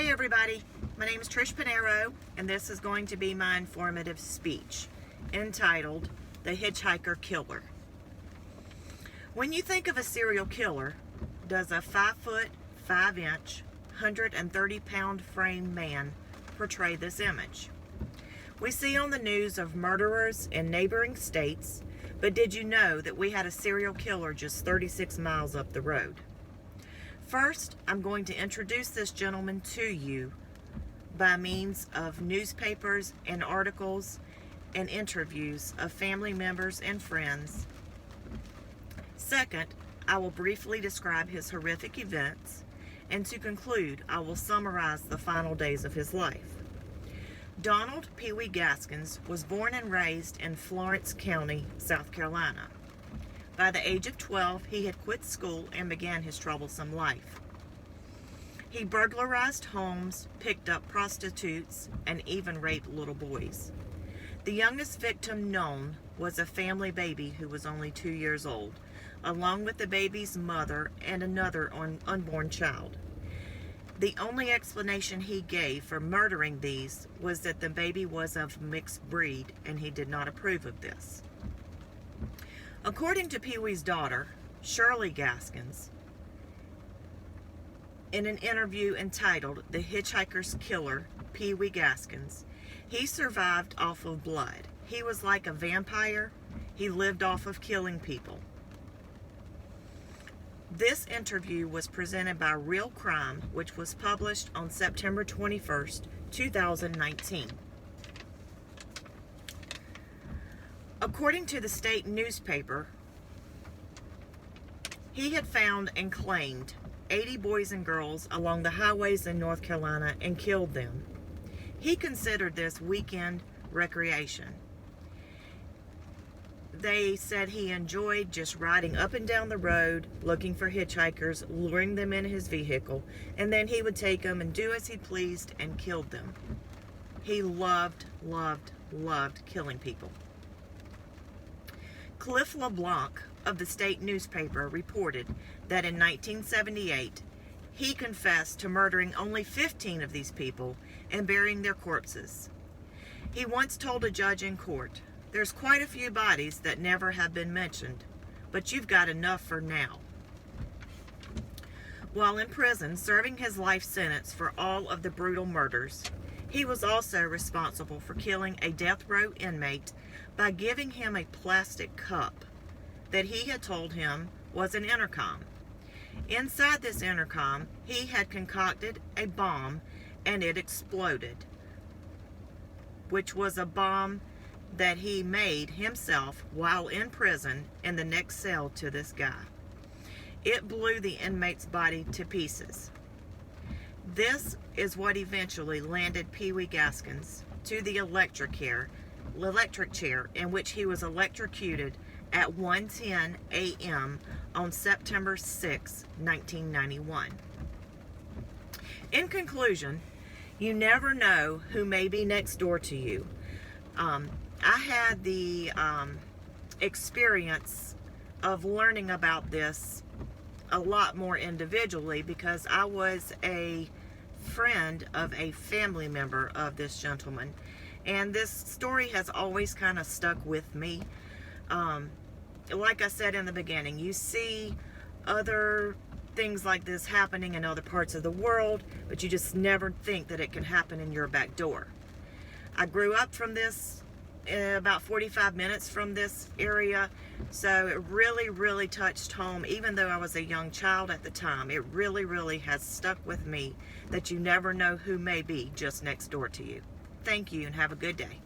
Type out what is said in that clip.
Hi everybody, my name is Trish Panero, and this is going to be my informative speech entitled The Hitchhiker Killer. When you think of a serial killer, does a 5', 5" 130-pound frame man portray this image? We see on the news of murderers in neighboring states, but did you know that we had a serial killer just 36 miles up the road? First, I'm going to introduce this gentleman to you by means of newspapers and articles and interviews of family members and friends. Second, I will briefly describe his horrific events, and to conclude, I will summarize the final days of his life. Donald Pee Wee Gaskins was born and raised in Florence County, South Carolina. By the age of 12, he had quit school and began his troublesome life. He burglarized homes, picked up prostitutes, and even raped little boys. The youngest victim known was a family baby who was only 2 years old, along with the baby's mother and another unborn child. The only explanation he gave for murdering these was that the baby was of mixed breed, and he did not approve of this. According to Pee Wee's daughter, Shirley Gaskins, in an interview entitled The Hitchhiker's Killer, Pee Wee Gaskins, he survived off of blood. He was like a vampire. He lived off of killing people. This interview was presented by Real Crime, which was published on September 21st, 2019. According to the state newspaper, he had found and claimed 80 boys and girls along the highways in North Carolina and killed them. He considered this weekend recreation. They said he enjoyed just riding up and down the road, looking for hitchhikers, luring them in his vehicle, and then he would take them and do as he pleased and killed them. He loved killing people. Cliff LeBlanc of the state newspaper reported that in 1978, he confessed to murdering only 15 of these people and burying their corpses. He once told a judge in court, "There's quite a few bodies that never have been mentioned, but you've got enough for now." While in prison, serving his life sentence for all of the brutal murders, he was also responsible for killing a death row inmate by giving him a plastic cup that he had told him was an intercom. Inside this intercom, he had concocted a bomb and it exploded, which was a bomb that he made himself while in prison in the next cell to this guy. It blew the inmate's body to pieces. This is what eventually landed Pee Wee Gaskins to the electric chair in which he was electrocuted at 1:10 a.m. on September 6, 1991. In conclusion, you never know who may be next door to you. I had the experience of learning about this a lot more individually because I was a friend of a family member of this gentleman, and this story has always kind of stuck with me. Like I said in the beginning, you see other things like this happening in other parts of the world, but you just never think that it can happen in your back door. I grew up from this, about 45 minutes from this area, so it really touched home. Even though I was a young child at the time, it really has stuck with me that you never know who may be just next door to you. Thank you and have a good day.